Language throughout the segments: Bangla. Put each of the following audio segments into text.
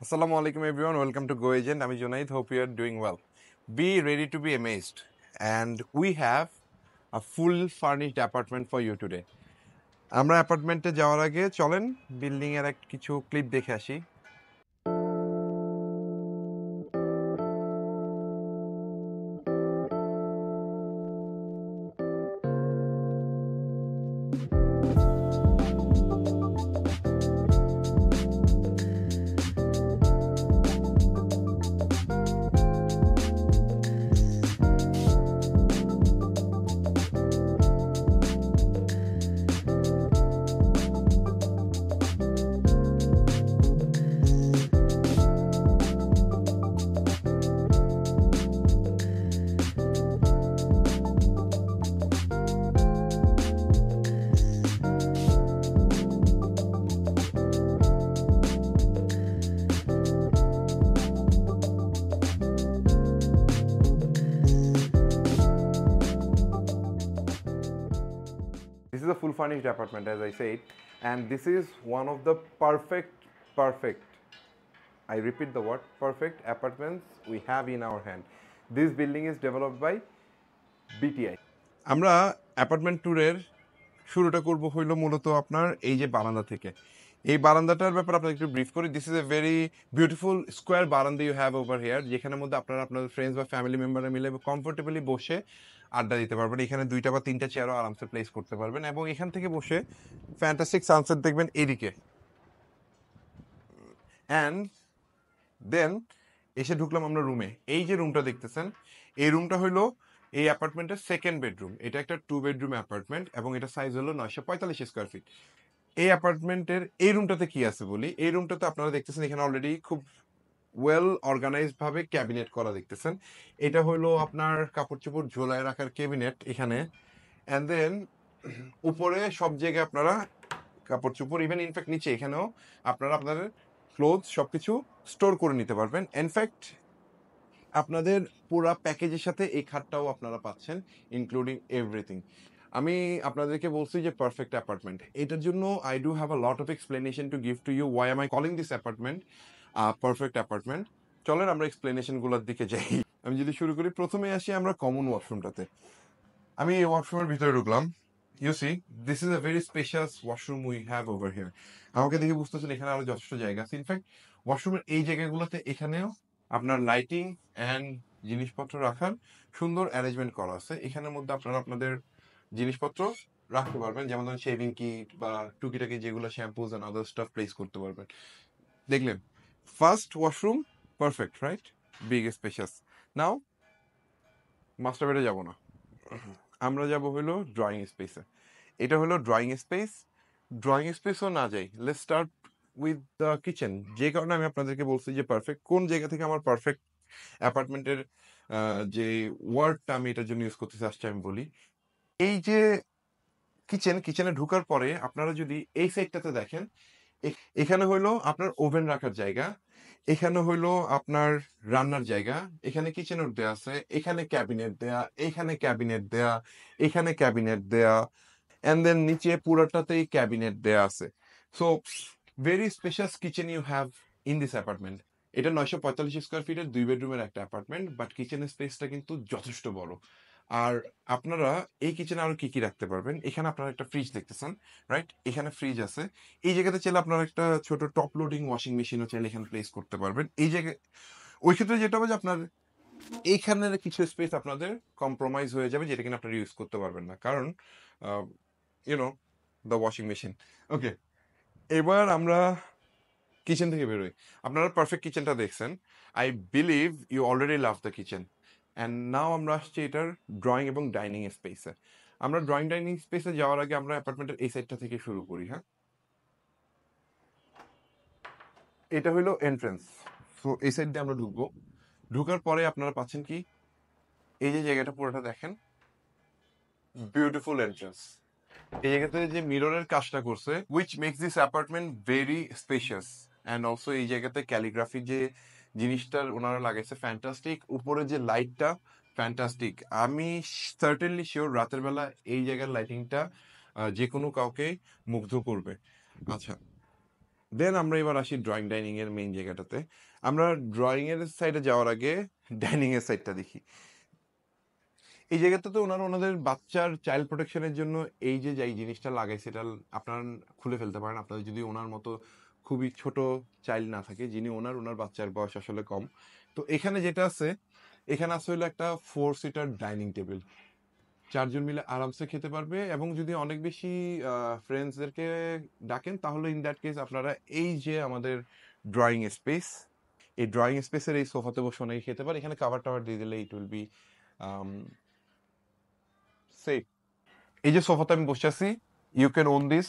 Assalamu alaikum everyone, welcome to Go Agent. I'm Junaid, hope you are doing well. Be ready to be amazed. And we have a full furnished apartment for you today. আমরা অ্যাপার্টমেন্টে যাওয়ার আগে চলেন বিল্ডিং এর কিছু ক্লিপ দেখে আসি। This is a full furnished apartment, as I said, and this is one of the perfect, I repeat the word, perfect apartments we have in our hand. This building is developed by BTI. আমরা অ্যাপার্টমেন্ট ট্যুরের শুরুটা করব হইলো মূলত আপনার এই যে বারান্দা থেকে। এই বারান্দাটার ব্যাপারে আপনাদের একটু ব্রিফ করি। This is a very beautiful square বারান্দা ইউ হ্যাভ ওভার হিয়ার, যেখানের মধ্যে আপনারা আপনাদের ফ্রেন্ডস বা ফ্যামিলি মেম্বাররা মিলে কমফোর্টেবলি বসে আড্ডা দিতে পারবেন। এখানে 2টা বা 3টা চেয়ারও আরামসে প্লেস করতে পারবেন এবং এখান থেকে বসে ফ্যান্টাস্টিক সানসেট দেখবেন এদিকে। অ্যান্ড দেন এসে ঢুকলাম আমরা রুমে। এই যে রুমটা দেখতেছেন, এই রুমটা হলো এই অ্যাপার্টমেন্টের সেকেন্ড বেডরুম। এটা একটা 2 বেডরুম অ্যাপার্টমেন্ট এবং এটা সাইজ হলো 945 স্কোয়ার ফিট। এই অ্যাপার্টমেন্টের এই রুমটাতে কি আছে বলি। এই রুমটাতে আপনারা দেখতেছেন এখানে অলরেডি খুব ওয়েল অর্গানাইজড ভাবে ক্যাবিনেট করা দেখতেছেন। এটা হলো আপনার কাপড় চোপড় ঝোলায় রাখার ক্যাবিনেট এখানে। অ্যান্ড দেন উপরে সব জায়গায় আপনারা কাপড় চোপড়, ইভেন ইনফ্যাক্ট নিচে এখানেও আপনারা আপনাদের ক্লোথ সবকিছু স্টোর করে নিতে পারবেন। ইনফ্যাক্ট আপনাদের পুরা প্যাকেজের সাথে এই খাটটাও আপনারা পাচ্ছেন, ইনক্লুডিং এভরিথিং। আমি আপনাদেরকে বলছি যে পারফেক্ট অ্যাপার্টমেন্ট, এটার জন্য I do have a lot of explanation to give to you why am I calling this apartment perfect apartment. চলেন আমরা এক্সপ্লেনেশনগুলোর দিকে যাই। আমি যদি শুরু করি, প্রথমে আসি আমরা কমন ওয়াশরুমটাতে। আমি এই ওয়াশরুমের ভিতরে ঢুকলাম। You see this is a very spacious washroom we have over here. আমাকে দেখে বুঝতেছেন এখানে আরো যথেষ্ট জায়গা আছে। ইনফ্যাক্ট ওয়াশরুমের এই জায়গাগুলোতে এখানেও আপনার লাইটিং অ্যান্ড জিনিসপত্র রাখার সুন্দর অ্যারেঞ্জমেন্ট করা আছে। এখানের মধ্যে আপনারা আপনাদের জিনিসপত্র রাখতে পারবেন, যেমন ধরুন শেভিং কিট বা টুকিটাকি যেগুলো shampoos and other stuff place করতে পারবেন। দেখলেন first washroom perfect, right? Big spacious. Now master বেডে যাব না, আমরা যাব হলো ড্রয়িং স্পেসে। এটা হলো ড্রয়িং স্পেস। ড্রয়িং স্পেসও না যাই, let's start with the kitchen. যে কারণে আমি আপনাদেরকে বলছি যে পারফেক্ট, কোন জায়গা থেকে আমার পারফেক্ট অ্যাপার্টমেন্টের যে ওয়ার্ডটা আমি এটার জন্য ইউজ করতে চাচ্ছি আমি বলি। এই যে কিচেনে ঢোকার পরে আপনারা যদি এই সাইডটাতে দেখেন, এখানে হইলো আপনার ওভেন রাখার জায়গা, এখানে হইলো আপনার রান্নার জায়গা, এখানে কিচেনের দেয়া আছে, এখানে ক্যাবিনেট দেয়া, এখানে ক্যাবিনেট দেয়া, এখানে ক্যাবিনেট দেয়া, অ্যান্ড দেন নিচে পুরোটাতেই ক্যাবিনেট দেয়া আছে। So very spacious kitchen you have in this apartment. এটা 945 স্কোয়ার ফিটের 2 বেডরুমের একটা অ্যাপার্টমেন্ট, বাট কিচেনের স্পেসটা কিন্তু যথেষ্ট বড়। আর আপনারা এই কিচেনে আরো কি কি রাখতে পারবেন, এখানে আপনারা একটা ফ্রিজ দেখতেছেন, রাইট? এখানে ফ্রিজ আছে। এই জায়গাতে চাইলে আপনারা একটা ছোট টপ লোডিং ওয়াশিং মেশিনও চাইলে এখানে প্লেস করতে পারবেন। এই জায়গায় ওই ক্ষেত্রে যেটা হবে যে আপনার এইখানের কিছু স্পেস আপনাদের কম্প্রোমাইজ হয়ে যাবে, যেটা কিনা আপনারা ইউজ করতে পারবেন না, কারণ you know the washing machine. Okay, এবার আমরা কিচেন থেকে বেরোই। আপনারা পারফেক্ট কিচেনটা দেখছেন। I believe you already love the kitchen. And now আমরা আসছি এটার ড্রয়িং এবং ডাইনিং স্পেসে। আমরা ড্রয়িং ডাইনিং স্পেসে যাওয়ার আগে আমরা অ্যাপার্টমেন্টের এই সাইডটা থেকে শুরু করি। হ্যাঁ, এটা হলো এন্ট্রেন্স। সো এই সাইড দিয়ে আমরা ঢুকবো। ঢুকার পরে আপনারা পাচ্ছেন কি, এই যে জায়গাটা পুরোটা দেখেন, বিউটিফুল এন্ট্রেন্স। এই জায়গাতে যে মিররের কাজটা করছে, which makes this apartment very spacious. And also এই জায়গাতে ক্যালিগ্রাফি যে জিনিসটার ওনারা লাগাইছে ফ্যান্টাস্টিক। উপরে যে লাইটটা ফ্যান্টাস্টিক। আমি সার্টেনলি শিওর রাতের বেলা এই জায়গার লাইটিংটা যে কোনো কাউকে মুগ্ধ করবে। আচ্ছা, দেন আমরা এবার আসি ড্রয়িং ডাইনিং এর মেইন জায়গাটাতে। আমরা ড্রয়িং এর সাইডে যাওয়ার আগে ডাইনিং এর সাইডটা দেখি। এই জায়গাটাতে ওনারা ওনাদের বাচ্চার চাইল্ড প্রোটেকশনের জন্য এই যে যেই জিনিসটা লাগাইছে সেটা আপনারা খুলে ফেলতে পারেন আপনাদের যদি ওনার মতো খুবই ছোট চাইল্ড না থাকে, যিনি ওনার বাচ্চার বয়স আসলে কম। তো এখানে যেটা আছে, এখানে আছে হলো একটা 4 সিটার ডাইনিং টেবিল, 4 জন মিলে আরামসে খেতে পারবে। এবং যদি অনেক বেশি ফ্রেন্ডসদেরকে ডাকেন তাহলে ইন দ্যাট কেস আপনারা এই যে আমাদের ড্রয়িং স্পেস, এই ড্রয়িং স্পেসের এই সোফাতে বসে অনেকে খেতে পারে। এখানে কাভার টাভার দিয়ে দিলে ইট উইল বি সেফ। এই যে সোফাতে আমি বসে আছি, ইউ ক্যান ওন দিস।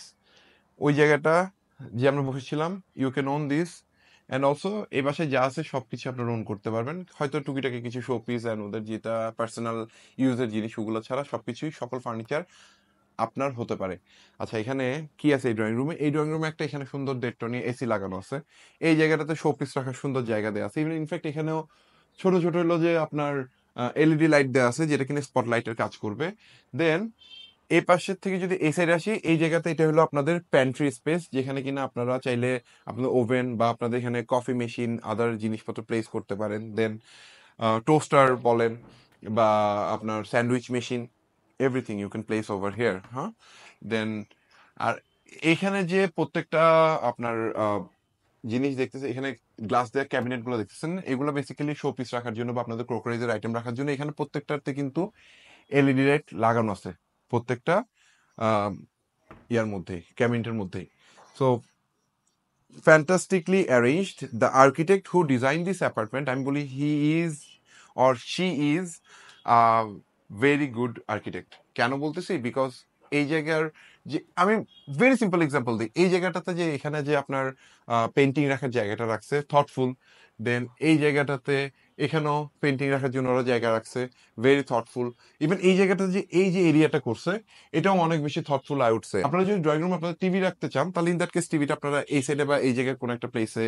ওই জায়গাটা যে আমরা বসেছিলাম, you can own this. And also এই বাসায় যা আছে সবকিছু আপনারা ওন করতে পারবেন, হয়তো টুকিটাকি কিছু শো পিস অ্যান্ড ওদের যেটা পার্সোনাল ইউজের জিনিস ওগুলো ছাড়া সবকিছুই, সকল ফার্নিচার আপনার হতে পারে। আচ্ছা, এখানে কি আছে এই ড্রয়িং রুমে? এই ড্রয়িং রুমে একটা এখানে সুন্দর 1.5 টনি এসি লাগানো আছে। এই জায়গাটাতে শো পিস রাখার সুন্দর জায়গা দেওয়া আছে। ইভেন ইনফ্যাক্ট এখানেও ছোট ছোট হলো যে আপনার এলইডি লাইট দেওয়া আছে যেটা কিনা স্পটলাইটের কাজ করবে। দেন এই পাশের থেকে যদি এই সাইডে আসি, এই জায়গাতে এটা হলো আপনাদের প্যান্ট্রি স্পেস, যেখানে কিনা আপনারা চাইলে আপনাদের ওভেন বা আপনাদের এখানে কফি মেশিন আদার জিনিসপত্র প্লেস করতে পারেন। দেন টোস্টার বলেন বা আপনার sandwich machine, everything you can place over here. হ্যাঁ, দেন আর এখানে যে প্রত্যেকটা আপনার জিনিস দেখতেছে, এখানে গ্লাস দেওয়া ক্যাবিনেট গুলো দেখতেছেন, এগুলো বেসিক্যালি শো পিস রাখার জন্য বা আপনাদের ক্রোকারিজের আইটেম রাখার জন্য। এখানে প্রত্যেকটাতে কিন্তু এলইডি লাইট লাগানো আছে, প্রত্যেকটা আহ, ইয়ার মধ্যেই, ক্যাবিনেটের মধ্যেই। So fantastically arranged. The architect who designed this apartment, আমি বলি he is or she is a very good architect. কেন বলতেছি? বিকজ এই জায়গার যে আমি ভেরি সিম্পল এক্সাম্পল দিই, এই জায়গাটাতে যে এখানে যে আপনার পেন্টিং রাখার জায়গাটা রাখছে থটফুল। দেন এই জায়গাটাতে এখানেও পেন্টিং রাখার জন্য ওরা জায়গা রাখছে, ভেরি থটফুল। ইভেন এই জায়গাটাতে যে এই যে এরিয়াটা করছে এটাও অনেক বেশি থটফুল আই উড সে। আপনারা যদি ড্রয়িং রুমে আপনারা টিভি রাখতে চান তাহলে ইন দ্যাট কেস টিভিটা আপনারা এই সাইডে বা এই জায়গায় কোনো একটা প্লেসে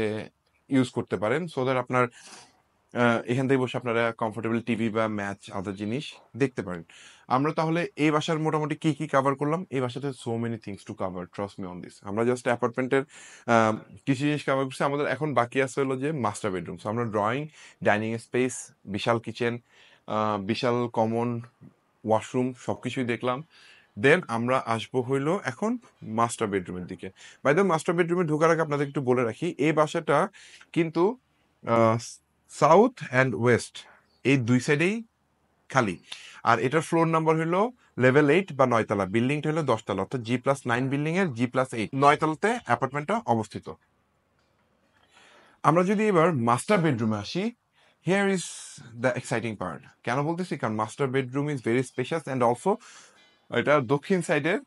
ইউজ করতে পারেন, সো দ্যাট আপনার এখান থেকে বসে আপনারা কমফোর্টেবল টিভি বা ম্যাচ আদার জিনিস দেখতে পারেন। আমরা তাহলে এই বাসার মোটামুটি কি কি কভার করলাম? এই বাসাতে so many things to cover, trust me on this. আমরা জাস্ট অ্যাপার্টমেন্টের কিছু জিনিস কভার করছি, আমাদের এখন বাকি আছে হলো যে মাস্টার বেডরুম। সো আমরা ড্রয়িং, ডাইনিং স্পেস, বিশাল কিচেন, বিশাল কমন ওয়াশরুম সবকিছুই দেখলাম। দেন আমরা আসবো হইলো এখন মাস্টার বেডরুমের দিকে। বাই দ্য মাস্টার বেডরুমে ঢোকার আগে আপনাদের একটু বলে রাখি, এই বাসাটা কিন্তু সাউথ অ্যান্ড ওয়েস্ট এই দুই সাইডেই খালি। আর এটার ফ্লোর নাম্বার হলো লেভেল 8 বা 9 তলা, বিল্ডিংটা হলো 10 তলা, অর্থাৎ G+9 বিল্ডিং এর G+8, 9 তলাতে অ্যাপার্টমেন্টটা অবস্থিত। আমরা যদি এবার মাস্টার বেডরুমে আসি, here is the exciting part. কেন বলতেছি? কারণ master bedroom is very spacious and also এটা দক্ষিণ সাইডের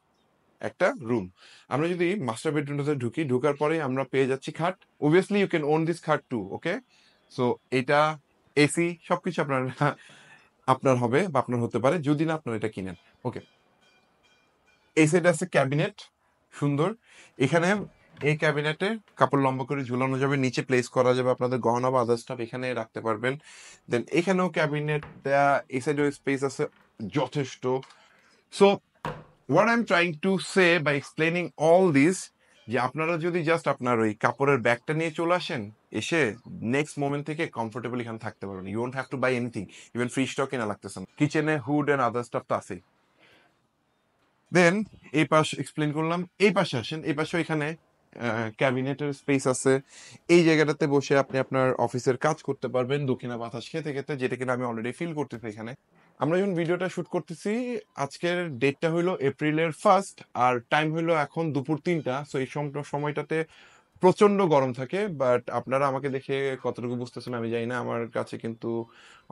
একটা রুম। আমরা যদি মাস্টার বেডরুমটাতে ঢুকি, ঢুকার পরে আমরা পেয়ে যাচ্ছি খাট। Obviously you can own this খাট টু, ওকে। সো এটা এসি সবকিছু আপনার আপনার হবে বা আপনার হতে পারে যদি না আপনার এটা কিনেন, ওকে। এই সাইডে আছে ক্যাবিনেট, সুন্দর। এখানে এই ক্যাবিনেটে কাপড় লম্বা করে ঝুলানো যাবে, নিচে প্লেস করা যাবে আপনাদের গহনা বা আদার স্টাফ এখানে রাখতে পারবেন। দেন এখানেও ক্যাবিনেট দেয়া, এই সাইডেও স্পেস আছে যথেষ্ট। So what I am trying to say by explaining all this, যে আপনারা যদি জাস্ট আপনার ওই কাপড়ের ব্যাগটা নিয়ে চলে আসেন, এসে নেক্সট মোমেন্ট থেকে কমফোর্টেবল এখানে থাকতে পারবেন। You don't have to buy anything, even ফ্রিজটাও কেনা লাগতেছে না। কিচেনে হুড এন্ড আদার স্টাফ তো আছেই। দেন এই পাশ এক্সপ্লেন করলাম, এই পাশে আসেন। এই পাশে এখানে ক্যাবিনেটের স্পেস আছে, এই জায়গাটাতে বসে আপনি আপনার অফিসের কাজ করতে পারবেন দক্ষিণা বাতাস খেতে খেতে, যেটা কিনা আমি অলরেডি ফিল করতেছি এখানে। আমরা যখন ভিডিওটা শুট করতেছি, আজকের ডেটটা হইলো এপ্রিলের 1 আর টাইম হইলো এখন দুপুর 3টা। সো এই সময়টাতে প্রচন্ড গরম থাকে, বাট আপনারা আমাকে দেখে কতটুকু বুঝতেছেন আমি জানি না, আমার কাছে কিন্তু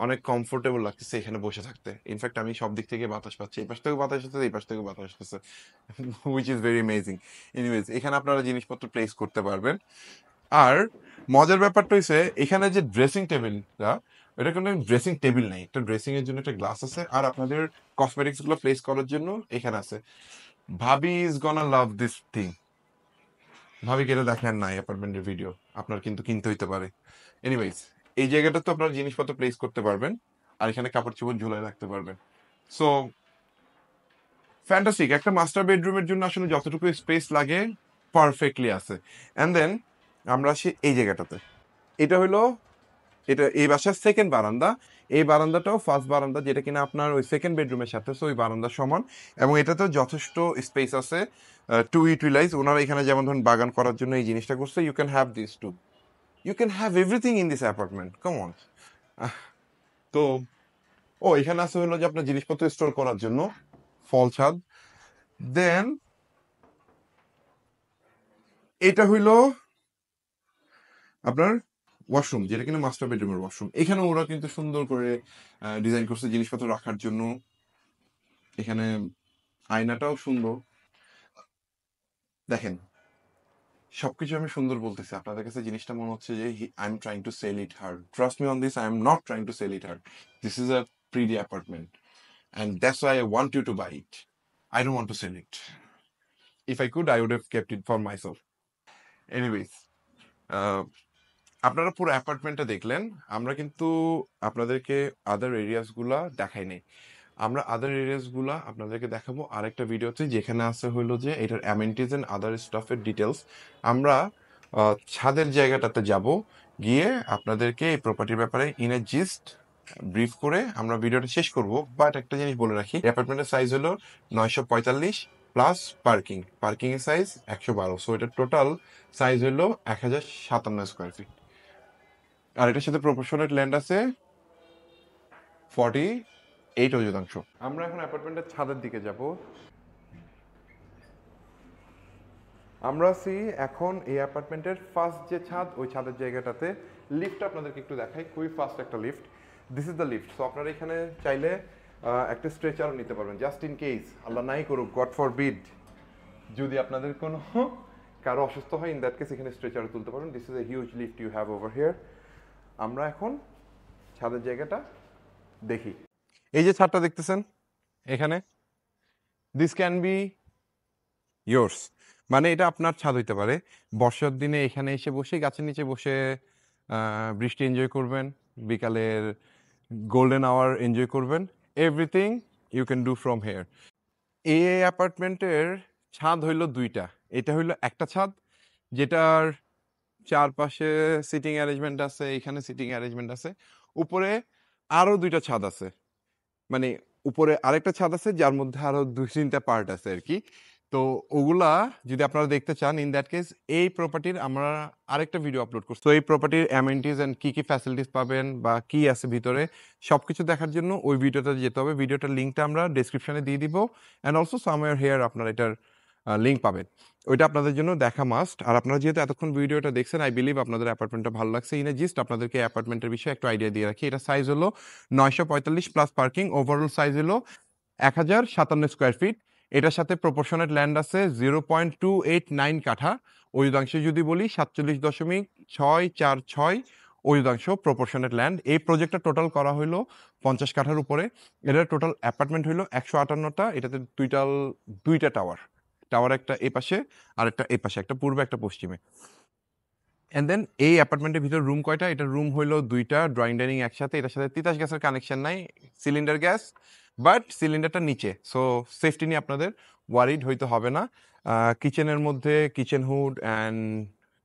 অনেক কমফোর্টেবল লাগতেছে এখানে বসে থাকতে। ইনফ্যাক্ট আমি সব দিক থেকে বাতাস পাচ্ছি, এই পাশ থেকে বাতাস আসতেছে, এই পাশ থেকে বাতাস আসতেছে, which is very amazing. Anyways, এখানে আপনারা জিনিসপত্র প্লেস করতে পারবেন। আর মজার ব্যাপারটা হচ্ছে এখানে যে ড্রেসিং টেবিলটা, এটা কোনো ড্রেসিং টেবিল নেই, একটা ড্রেসিং এর জন্য একটা গ্লাস আছে, আর আপনাদের কসমেটিক্স গুলো প্লেস করার জন্য এখানে আছে। ভাবি ইজ গনা লাভ দিস থিং। ভাবি কেটে দেখেন না অ্যাপার্টমেন্টের ভিডিও, আপনার কিন্তু কিনতে হইতে পারে। এনিওয়েজ, এই জায়গাটা তো আপনার জিনিসপত্র প্লেস করতে পারবেন, আর এখানে কাপড় চোপড় ঝুলাই রাখতে পারবেন। সো ফ্যান্টাস্টিক একটা মাস্টার বেডরুমের জন্য আসলে যতটুকু স্পেস লাগে পারফেক্টলি আছে। অ্যান্ড দেন আমরা আসি এই জায়গাটাতে, এটা হলো এটা এই বাসার সেকেন্ড বারান্দা। এই বারান্দাটাও ফার্স্ট বারান্দা, যেটা কিনা আপনার ওই সেকেন্ড বেডরুমের সাথে ওই বারান্দার সমান, এবং এটাতেও যথেষ্ট স্পেস আছে টু ইউটিলাইজ। ওনারা এখানে যেমন ধরুন বাগান করার জন্য এই জিনিসটা করছে। You can have this too, you can have everything in this apartment, come on. তো এখানে আছে হলো যে আপনার জিনিসপত্র স্টোর করার জন্য ফল ছাদ। দেন এটা হইলো আপনার ওয়াশরুম, যেটা কিনা মাস্টার বেডরুমের ওয়াশরুম। এখানে ওরা কিন্তু সুন্দর করে ডিজাইন করছে জিনিসপত্র রাখার জন্য। এখানে আয়নাটাও সুন্দর। দেখেন, সবকিছু আমি সুন্দর বলতেছি, আপনাদের কাছে জিনিসটা মনে হচ্ছে যে I am trying to sell it hard. Trust me on this, I am not trying to sell it hard. This is a pretty apartment and that's why I want you to buy it. I don't want to sell it. If I could, I would have kept it for myself. Anyways, আপনারা পুরো অ্যাপার্টমেন্টটা দেখলেন। আমরা কিন্তু আপনাদেরকে আদার এরিয়াসগুলা দেখাই নাই। আমরা আদার এরিয়াসগুলা আপনাদেরকে দেখাবো আরেকটা ভিডিওতে, যেখানে আছে হইলো যে এটার অ্যামেনিটিজ এন্ড আদার স্টাফের ডিটেলস। আমরা ছাদের জায়গাটাতে যাব, গিয়ে আপনাদেরকে এই প্রপার্টির ব্যাপারে ইন এ জিস্ট ব্রিফ করে আমরা ভিডিওটা শেষ করব। বাট একটা জিনিস বলে রাখি, অ্যাপার্টমেন্টের সাইজ হলো 945 প্লাস পার্কিং। পার্কিং এর সাইজ 112, সো এটা টোটাল সাইজ হলো 1057 স্কোয়ার ফিট। আর এটার সাথে প্রপোর্শনেট ল্যান্ড আছে 48 অযুতাংশ। আমরা এখন অ্যাপার্টমেন্টের ছাদের দিকে যাব। আমরা আছি এখন এই অ্যাপার্টমেন্টের ফার্স্ট যে ছাদ, ওই ছাদের জায়গাটাতে। লিফট আপনাদেরকে একটু দেখাই, খুবই ফাস্ট একটা lift. This is the lift. So আপনারা এখানে চাইলে একটা স্ট্রেচারও নিতে পারবেন, জাস্ট ইন কেস, আল্লাহ নাই করুক, গড ফর বিড, যদি আপনাদের কোনো কারো অসুস্থ হয়, ইন দ্যাট কেস এখানে স্ট্রেচারও তুলতে পারবেন। This is a huge lift you have over here. আমরা এখন ছাদের জায়গাটা দেখি। এই যে ছাদটা দেখতেছেন এখানে, দিস ক্যান বি ইয়োর্স, মানে এটা আপনার ছাদ হইতে পারে। বর্ষার দিনে এখানে এসে বসে গাছের নিচে বসে বৃষ্টি এনজয় করবেন, বিকালের গোল্ডেন আওয়ার এনজয় করবেন। Everything you can do from here. এই অ্যাপার্টমেন্টের ছাদ হইল দুইটা। এটা হইল একটা ছাদ, যেটার চারপাশে সিটিং অ্যারেঞ্জমেন্ট আছে, এখানে সিটিং অ্যারেঞ্জমেন্ট আছে। উপরে আরো দুইটা ছাদ আছে, মানে উপরে আরেকটা ছাদ আছে যার মধ্যে আরো 2-3টা পার্ট আছে আর কি। তো ওগুলা যদি আপনারা দেখতে চান, ইন দ্যাট কেস এই প্রপার্টির আমরা আরেকটা ভিডিও আপলোড করছি। তো এই প্রপার্টির অ্যামেনিটিজ এন্ড কি কি ফ্যাসিলিটিস পাবেন বা কি আছে ভিতরে সবকিছু দেখার জন্য ওই ভিডিওটা যেতে হবে। ভিডিওটার লিঙ্কটা আমরা ডেসক্রিপশনে দিয়ে দিব, অ্যান্ড অলসো সামওয়্যার হেয়ার আপনারা এটার লিঙ্ক পাবেন। ওইটা আপনাদের জন্য দেখা মাস্ট। আর আপনারা যেহেতু এতক্ষণ ভিডিওটা দেখছেন, আই বিলিভ আপনাদের অ্যাপার্টমেন্টটা ভালো লাগছে। ইন এ জিস্ট আপনাদেরকে অ্যাপার্টমেন্টের বিষয়ে একটু আইডিয়া দিয়ে রাখি। এটা সাইজ হলো 945 প্লাস পার্কিং, ওভারঅল সাইজ হলো 1057 স্কোয়ার ফিট। এটার সাথে প্রপোর্শনেট ল্যান্ড আছে 0.289 কাঠা। অযুতাংশে যদি বলি 47.646 অযুতাংশ প্রপোর্শনেট ল্যান্ড। এই প্রজেক্টটা টোটাল করা হইলো 50 কাঠার উপরে। এটার টোটাল অ্যাপার্টমেন্ট হইলো 158টা। এটাতে দুইটা টাওয়ার একটা এ পাশে আর একটা এ পাশে, একটা পূর্বে একটা পশ্চিমে। এন্ড দেন এই অ্যাপার্টমেন্টের ভিতর রুম কয়টা? এটা রুম হইলো দুইটা, ড্রয়িং ডাইনিং একসাথে। এটার সাথে তিতাস গ্যাসের কানেকশন নাই, সিলিন্ডার গ্যাস, বাট সিলিন্ডারটা নিচে, সো সেফটি নিয়ে আপনাদের ওয়ারিড হইতে হবে না। কিচেনের মধ্যে কিচেন হুড অ্যান্ড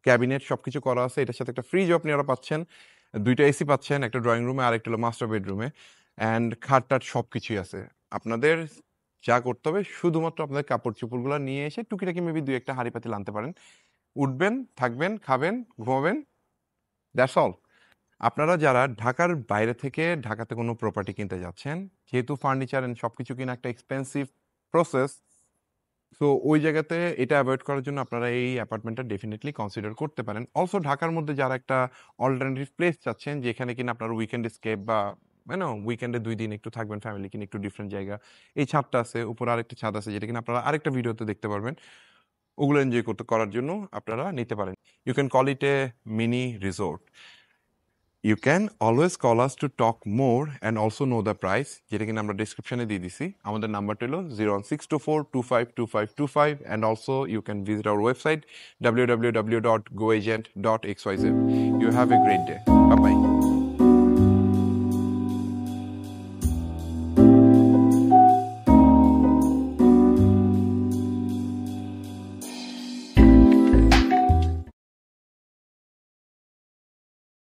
ক্যাবিনেট সবকিছু করা আছে। এটার সাথে একটা ফ্রিজও আপনারা পাচ্ছেন, দুইটা এসি পাচ্ছেন, একটা ড্রয়িং রুমে আর একটা হলো মাস্টার বেডরুমে, অ্যান্ড খাট টাট সবকিছুই আছে। আপনাদের যা করতে হবে শুধুমাত্র আপনাদের কাপড় চোপড়গুলো নিয়ে এসে টুকিটাকি মেবি দুই একটা হাঁড়ি পাতিল আনতে পারেন, উঠবেন, থাকবেন, খাবেন, ঘুমাবেন, দ্যাটস অল। আপনারা যারা ঢাকার বাইরে থেকে ঢাকাতে কোনো প্রপার্টি কিনতে যাচ্ছেন, যেহেতু ফার্নিচার এন্ড সবকিছু কিনা একটা এক্সপেন্সিভ প্রসেস, সো ওই জায়গাতে এটা অ্যাভয়েড করার জন্য আপনারা এই অ্যাপার্টমেন্টটা ডেফিনেটলি কনসিডার করতে পারেন। অলসো ঢাকার মধ্যে যারা একটা অল্টারনেটিভ প্লেস চাচ্ছেন, যেখানে কিনা আপনার উইকেন্ড স্কেপ বা উইকেন্ডে 2 দিন একটু থাকবেন ফ্যামিলি কিনে, একটু ডিফারেন্ট জায়গা, এই ছাদটা আছে। উপরে আরেকটা ছাদ আছে যেটা কিনা আপনারা আরেকটা ভিডিওতে দেখতে পারবেন। ওগুলো এনজয় করার জন্য আপনারা নিতে পারেন। You can call it a mini resort. You can always call us to talk more and also know the price, যেটা কিনা আমরা ডিসক্রিপশনে দিয়ে দিছি। আমাদের নাম্বারটা হলো 01624252525, and also you can visit our website www.goagent.xyz. You have a great day. Bye bye.